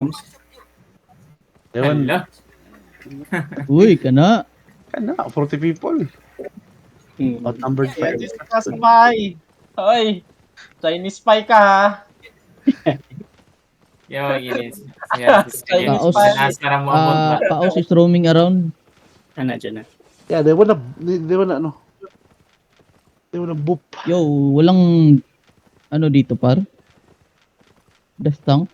Ewan. Hala. Uy, kana. Ano, 40 people. Outnumbered 5. Spy! Hoy! Chinese spy ka ha? Yo, ginis. Sige, Kaos. nasara mo abot ba? Kaos is roaming around. Dyan na. Yeah, they wanna ano. They wanna boop. Yo, walang ano dito par? Death tank?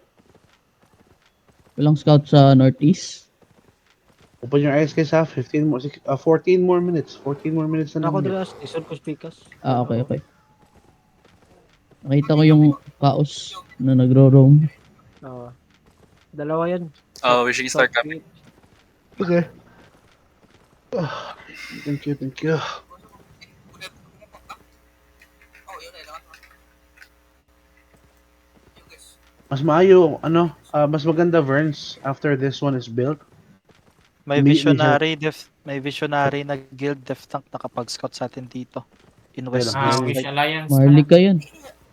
Walang scout sa northeast? Open your eyes guys ha. 14 more minutes. 14 more minutes na Ako lang. dala station ko speakers. Okay. Nakita ko yung kaos na nagro-roam. Oo. Dalawa yan. Wishing star coming. Okay. Thank you. Mas maayo, mas maganda Verns after this one is built. May May visionary na guild death tank nakapag-scout sa atin dito. In West Wish Alliance. Marley ka yan.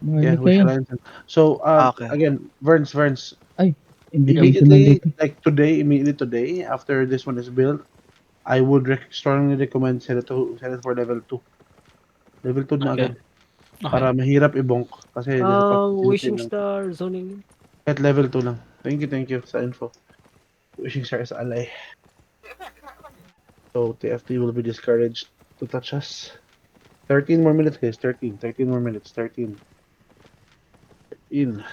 Yeah, Marley ka Wish yan. Alliance. So, Okay. again, Verns. Invitation Immediately, nandito. like immediately today, after this one is built, I would strongly recommend set it for level 2. Level 2 na agad. Para mahirap ibonk. Kasi Wishing Star zoning. at level 2 lang. Thank you sa info. Wishing Star is ally. So, TFT will be discouraged to touch us. 13 more minutes guys, 13 more minutes, 13. In.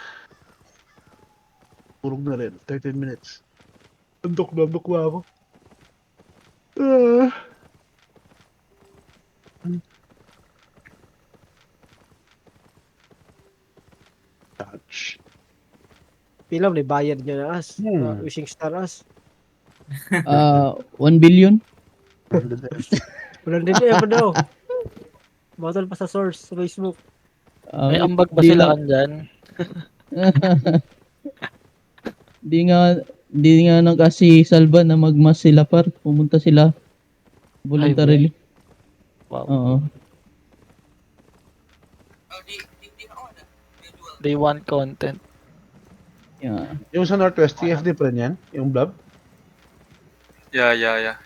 Turog na rin, 13 minutes. Andok na ako. Touch. Pilam ni bayad niya na as. Wishing Star as. 1 billion? Walang din pa daw. Battle pa sa source sa Facebook. May ambag ba sila dyan? Di nga nang kasi Salva na magmas sila par. Pumunta sila voluntarily. Wow. Oo. They want content. Yeah. Yung sa Northwest, TFD pa rin yan? Yung blob? Yeah.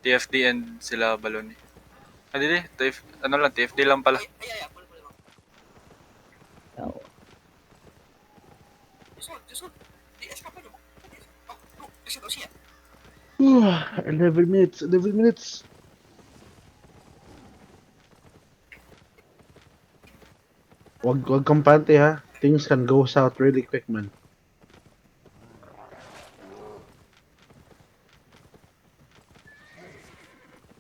TFD and sila Baloni. Hindi, TFD lang pala. Oh. 11 minutes. Wag kampante ha. Things can go south really quick, man.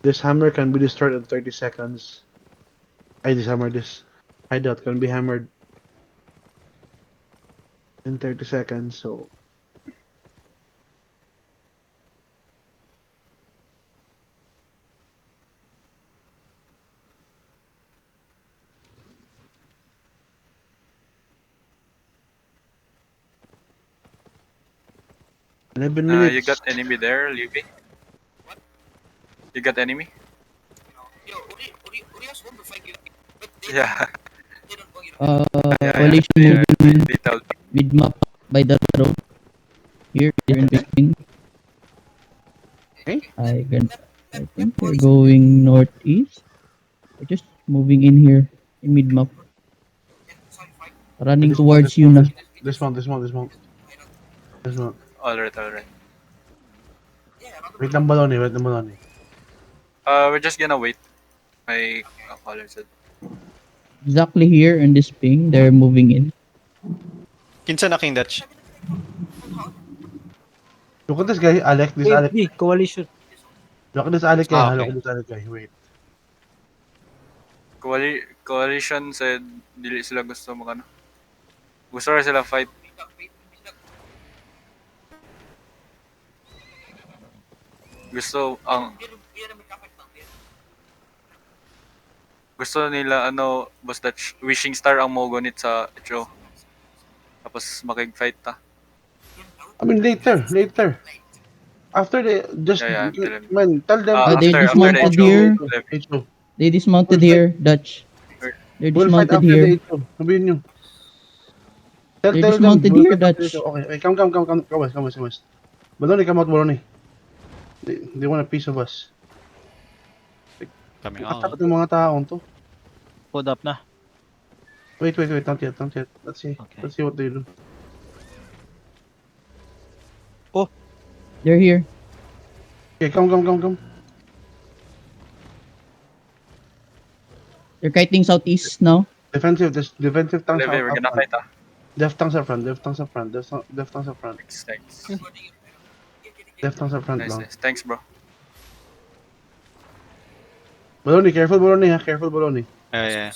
This hammer can be destroyed in 30 seconds. This hideout can be hammered in 30 seconds, so... You got enemy there, Libby? You got enemy? Yeah. Coalition moving Detailed. mid-map by the road. Here in Beijing. Okay. I think we're going northeast. We're just moving in here in mid-map. Running towards you na. This one. Alright. Wait ng balon eh. We're just gonna wait. My caller said. Exactly here in this ping, they're moving in. Kinsa na King Dutch? Look at this guy, Alec. Coalition. Look at this Alec guy. Okay. Look at this Alec guy. Wait. Coalition said dili sila gusto mag gusto rin sila fight. Gusto nila boss Dutch wishing star ang mogonit sa Echo. Tapos makig-fight ta. I mean later. After they just tell them. They dismounted here. H2. They dismounted here, Dutch. They're We'll fight dismounted after here. the H2. Sabihin nyo. They're dismounted we'll here, get Dutch. Okay, come west. Baloney, come out, Baloney. They want a piece of us. Kami Attack ng mga taong to. Food up na. Wait, not yet. Let's see. Okay. Let's see what they do. They're here. Okay, come. They're kiting southeast now. Defensive tanks Levi, we're gonna fight Def tanks up front. Def tanks up front. Thanks. Def tanks up front lang. Nice. Thanks, bro. Baloney, careful Baloney ha. Careful Baloney. Yeah.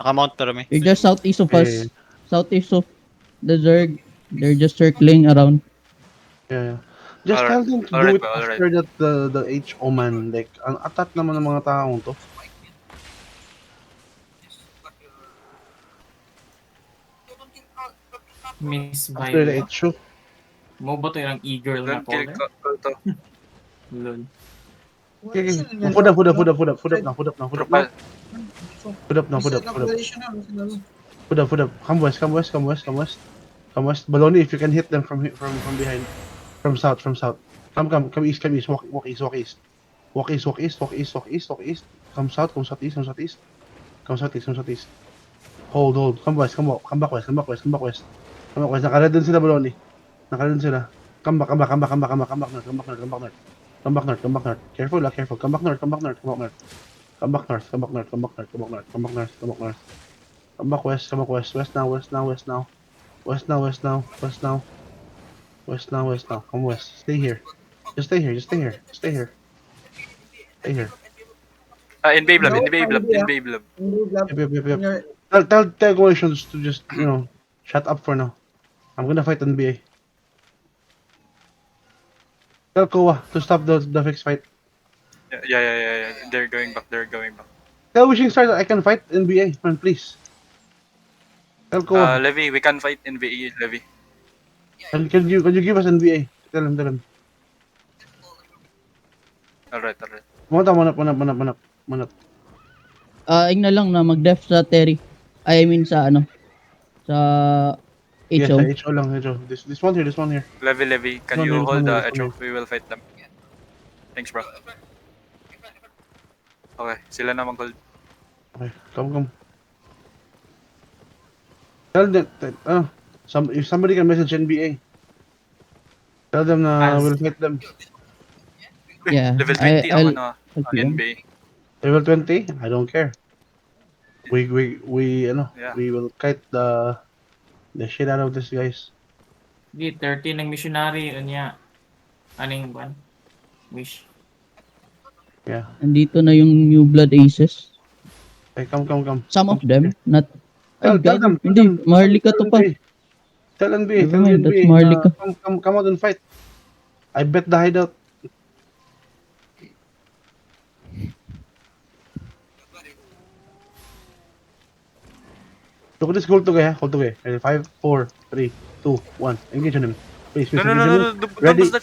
Nakamount na kami. They're just southeast of Yeah. us. Southeast of the Zerg. They're just circling around. Yeah. Just Alright, tell them to do alright, it bro, alright. after that the HO man. Like, ang atat naman ng mga taong to. Miss After the by HO. mo ba to yung eagle na Don't kill color? to. Lol. Okay. Food up now. Propel. Food up. Come west. Baloney, if you can hit them from behind. From south. Come east. Walk east. Walk east. Come southeast. Come southeast. Hold. Come west. Come back west. Nakared din sila, Baloney. Come back north. Careful. Come back north. Come back west. West now. Come west. Stay here. Just stay here. In Babe Lab. Yep. Tell coalitions to just, shut up for now. I'm gonna fight NBA. Tell Koa to stop the fixed fight. Yeah. They're going back. Tell Wishing Star that I can fight NBA, man, please. Tell Koa. Levi, we can fight in VE, Levi. Can you give us NBA? Tell him. Alright. Manap. Ing na lang na mag-def sa Terry. I mean sa sa Yes, HO. HO lang. This one here. Levi, can No, you no, hold no, the no. HO? We will fight them. Thanks, bro. Okay, sila na mag-hold. Okay, come. Tell them if somebody can message NBA. Tell them na As- we'll fight them. Yeah. Level 20 ang I'll ang PM. NBA. Level 20? I don't care. We Yeah. we will kite the shit out of this guys. Di 13 ng missionary unya. Aning ban? Wish. Yeah. Andito na yung New Blood Aces. Hey, come. Some of them, not... Ay, Tell God, them. hindi. Maharlika to pa. Tell NBA. Never mind, that's NBA. Maharlika. Come out and fight. I bet the hideout. Look at this hold to guy. Ready? 5, 4, 3, 2, 1. Engage on him. Please. No. Ready? Sa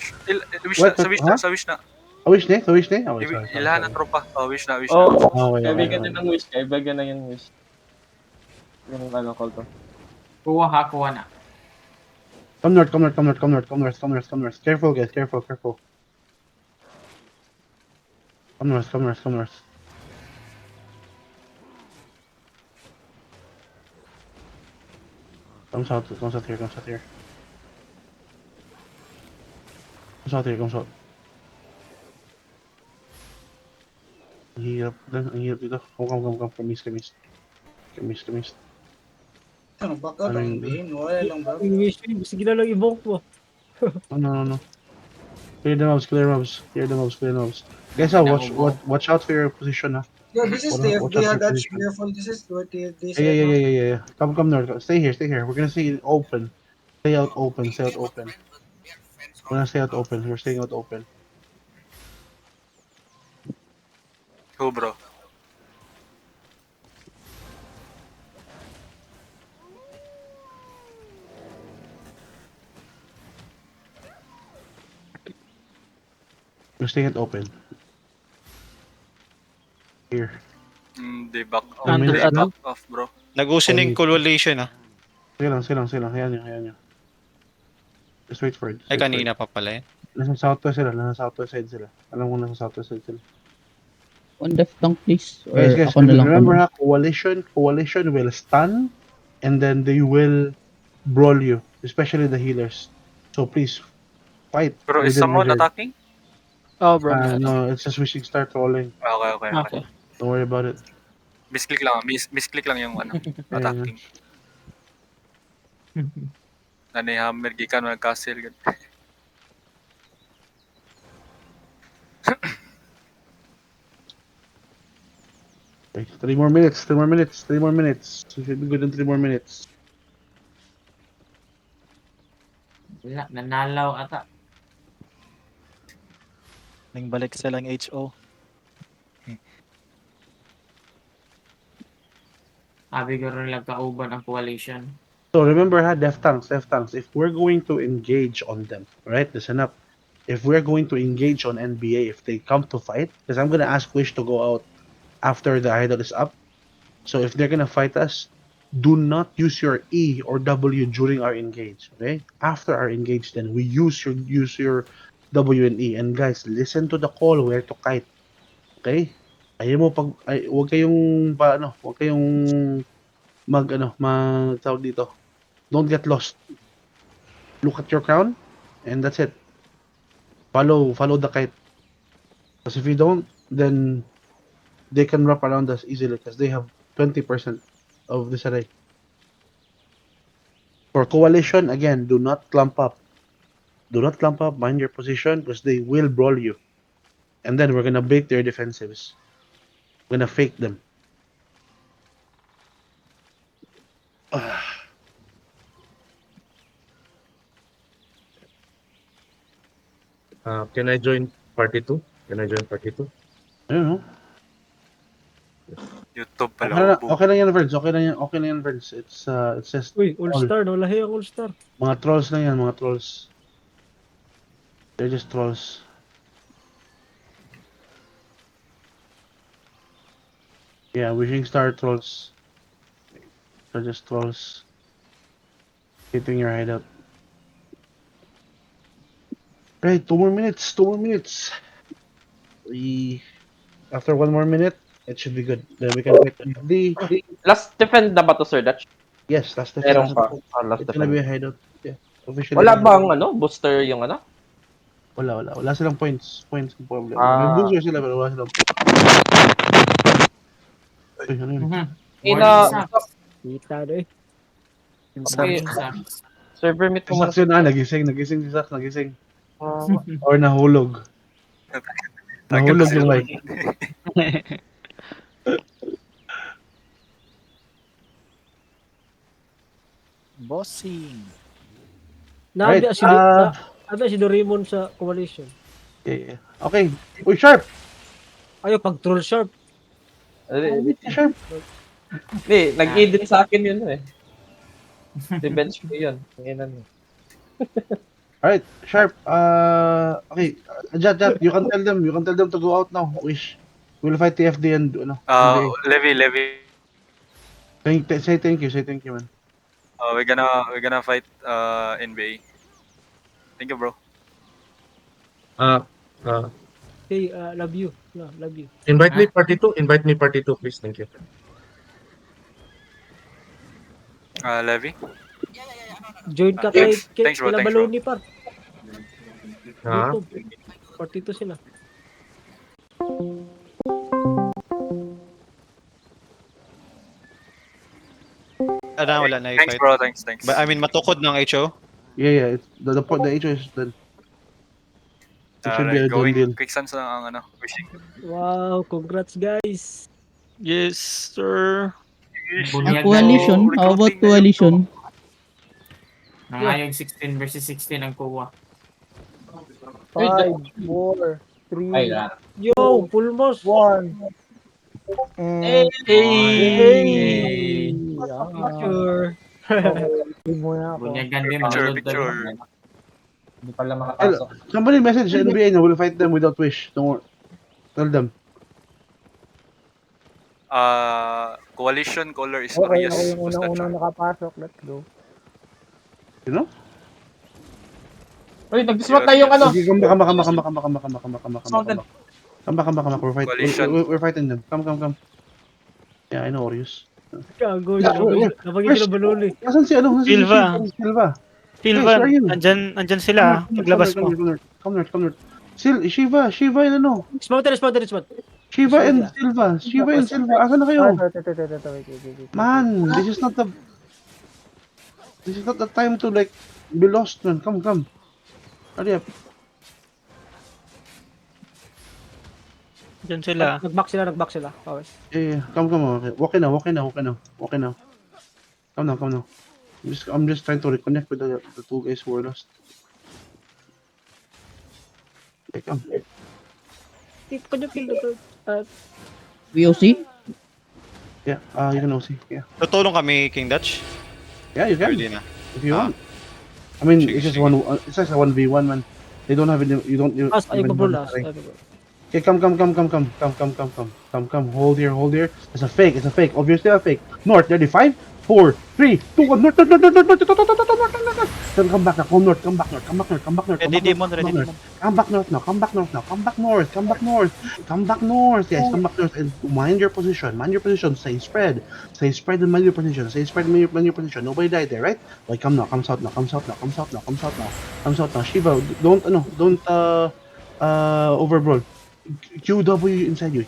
wish na. Wish ne? Okay, sorry. Ilahan na tropa. Wish na. Oh, yeah. Kaibigan din ng wish. Kaibigan na yung wish. Yung call to. Kuha na. Come north. Careful, guys. Careful. Come north. Come south here. Come south. Ang hirap dito. Come. Come east. Ano yung... Yung wish, sige na lang i-bonk mo. No. Clear the mobs. Guys, watch out for your position, ha. Yeah, this is Watch the out FDR for your Dutch. position. Careful, this is what they said. Yeah. Come north. Stay here. We're gonna stay open. Stay out open. We're gonna stay out open. We're staying out open. Go, bro. We're staying out open. Here. They back Under they ano? back off, bro. Nag-uso na yung coalition ah. Sige lang. Hayaan nyo. Just wait for it. Ay, kanina pa pala eh. Nasa southwest side sila. Alam ko nasa southwest side sila. One death tank, please. Or Guys, ako na lang. remember ha, coalition will stun and then they will brawl you, especially the healers. So please, fight. Pero is within someone measure. attacking? Oh, bro. No, it's just wishing star trolling. Okay. Don't worry about it. Misclick lang yung attacking. Nanay hammer gikan nag-castle. Okay, 3 more minutes. We should be good in 3 more minutes. Wala, nanalaw ata. Nang balik silang HO. Abi ko rin kauban ang coalition. So remember ha, Death Tanks, if we're going to engage on them, right, listen up. If we're going to engage on NBA, if they come to fight, because I'm gonna ask Wish to go out after the idol is up. So if they're gonna fight us, do not use your E or W during our engage, okay? After our engage, then we use your W and E. And guys, listen to the call where to kite, okay? Huwag kayong tawag dito. Don't get lost. Look at your crown, and that's it. Follow the kite. Because if you don't, then they can wrap around us easily because they have 20% of this array. For coalition, again, do not clump up. Mind your position because they will brawl you. And then we're gonna bait their defensives. We're gonna fake them. Can I join party 2? I don't know. YouTube pala. Okay lang yan, Verge. It's just Uy, all-star, no? Lahi ang all-star. mga trolls lang yan, mga trolls. They're just trolls. Yeah, wishing star trolls. They're just trolls. Hitting your hideout. Right, 2 more minutes. After 1 more minute, it should be good. Then we can wait. Last defend na ba to, Sir Dutch? Yes, that's the Meron pa. Last It's gonna be a defend. hideout. Yeah. Officially. Wala bang booster yung Wala silang points. Points ang problem. Ah. May booster sila pero wala silang. Ay, ano yun? Kita do eh. Okay. Server meet Si ko muna. Sax yun nagising si Sax. Or nahulog. Nahulog yung mic. Bossing. Right, Nabi si Doraemon sa coalition. Yeah. Okay. Uy, Sharp! Ayo pag troll sharp. Sharp! Hindi, nag-aid din sa akin yun eh. Revenge ko yun. Ngayon. Alright, Sharp. Okay. Jat, you can tell them to go out now. Wish. We'll fight TFD and NBA. Levy. Say thank you, man. We're gonna fight NBA. Thank you, bro. Hey, love you. No, love you. Invite me party 2, please. Thank you. Levy. Join ka kay Thanks, bro. kila Baloni par. Ha? Partito sila. Wala na Thanks, i-fight. bro. Thanks. I mean, matukod ng HO. Yeah. It's the HO is done. It should be a done deal. Quick sense ang wishing. Wow, congrats guys. Yes, sir. Bunyag Coalition? How about coalition? Nangayog 16 versus 16 ang kuha. 5, 4, 3, Ay, lahat. Yo, Pulmos. 1. Hey! Picture. Muna ako. Bunyagan din, manunod Picture. Hindi pala makapasok. Somebody message NBA na we'll fight them without wish. Don't worry. Tell them. Coalition color is Okay, Arias. ako yung Basta unang-unang nakapasok. Let's go. You know? Uy, nag-dismount na yung ano. Okay, come back, come back, come back, come back, come back, come back, come back, come back, come back, Dismounted. come back, come back, come back. Coalition. We're fighting them. Come. Yeah, I know, Orius. Gago, Yeah, napagin sila balon eh. Nasaan si ano? Nasaan si Silva. Silva. Silva, where are you? andyan sila. Paglabas mo. Come north. Shiva, and ano? Dismounted. Shiva and Silva. Asan na kayo? Wait. Man, this is not the time to like be lost, man. Come. Hurry up. Andyan sila. Nag-back sila. Pawis. Yeah. Come. Okay. Walk in now. Come now. I'm just trying to reconnect with the two guys who were lost. Okay, come. Can you kill the VOC? Yeah, you can also see. Yeah. Tutulong kami, King Dutch. Yeah, you can. Pwede na. If you want. I mean, Sige, it's just sige. it's just a 1v1, man. They don't have any, you don't. Ay, even babol have last. the terrain. Okay, come. Hold here. It's a fake. Obviously a fake. North, ready? 5, 4, 3, 2, 1. North. Then come back now. Come north. Come back north. Ready demon. Come back north now. Come back north. Yes, come back north and mind your position. Stay spread and mind your position. Nobody died there, right? Like, come south now. Shiva, don't overbrawl. QW inside you.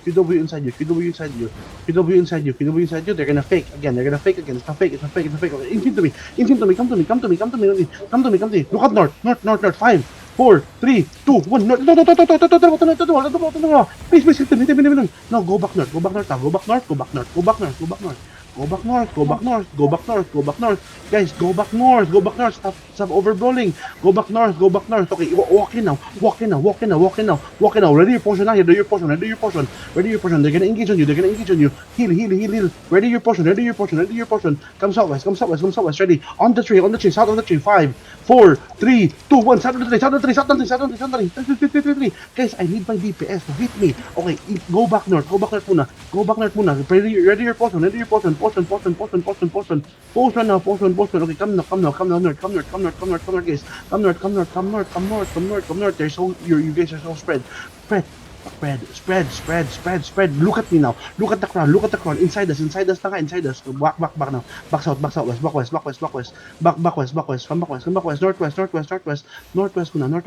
They're gonna fake again. It's a fake. Okay, into me. Come to me. Look at north. 5, 4, 3, 2, 1. No. Please, hit me. No, go back north. Go back north. Guys, go back north. Stop overbrawling. Go back north. Okay, walk in now. Ready your portion now. Ready your portion. They're gonna engage on you. Heal. Ready your portion. Come southwest. Ready. On the tree. South of the tree. 5, 4, 3, 2, 1. South of the tree. Guys, I need my DPS to hit me. Okay, go back north muna. Ready your portion. Portion now. Okay, come north, guys. Come north. You guys are so spread. Spread. Look at me now. Look at the crowd. Inside us. Back now. Back south. Back west. Back west. Come west. Northwest muna. We're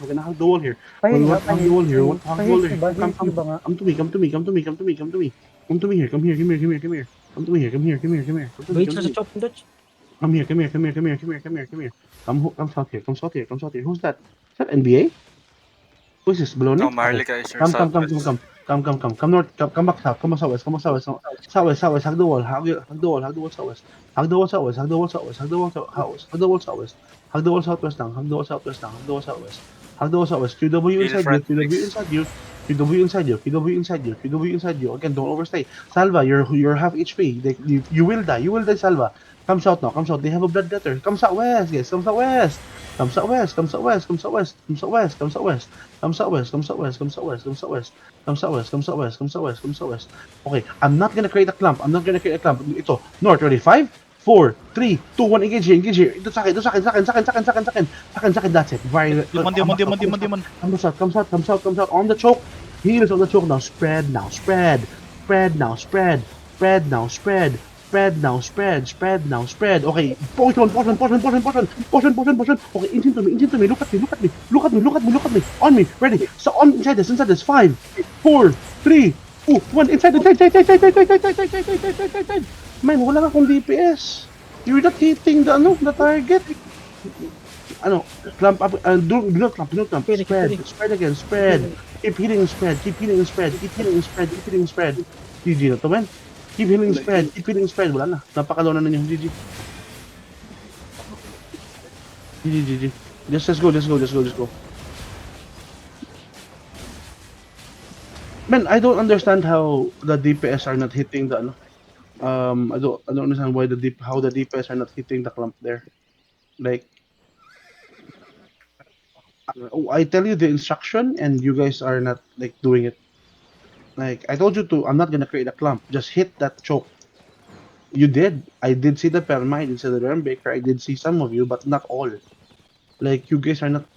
gonna have the wall here. Hug the wall here. Come to me. Come here. Come here. Wait sa chop Dutch. Come here. Come south here. Who's that? Is that NBA? Who's this? Blonde? No, Marlica is your Come southwest. Come north. Come back south. Come southwest. Southwest. Hug the wall. Southwest. Hug the wall southwest. Hug the wall southwest now. Hug the wall southwest. QW inside you. Again, don't overstay. Salva, you're half HP. You will die. Salva. Come south now. They have a blood gutter. Come southwest, guys. Come southwest. Okay, I'm not gonna create a clump. Ito, north, ready? 5, 4, 3, 2, 1, engage here. Ito sa akin. That's it. Demon. Come south. On the choke. Heels on the choke now. Spread now. Okay, portion. Okay, into me. Look at me. On me. Ready. So on inside this. 5, 4, 3, 2, 1. Inside. Man, wala akong DPS. You're not hitting the target. Clump up. Do not clump. Spread again. Keep hitting spread. GG na to, man. Keep healing spread. Wala na. Napakalaw na ninyo. GG. Just go. Man, I don't understand how the DPS are not hitting the I don't understand why how the DPS are not hitting the clump there. Like, I tell you the instruction and you guys are not like doing it. Like, I told you to, I'm not gonna create a clump. Just hit that choke. You did. I did see the Perma, I did see the Realm Breaker, I did see some of you, but not all. Like, you guys are not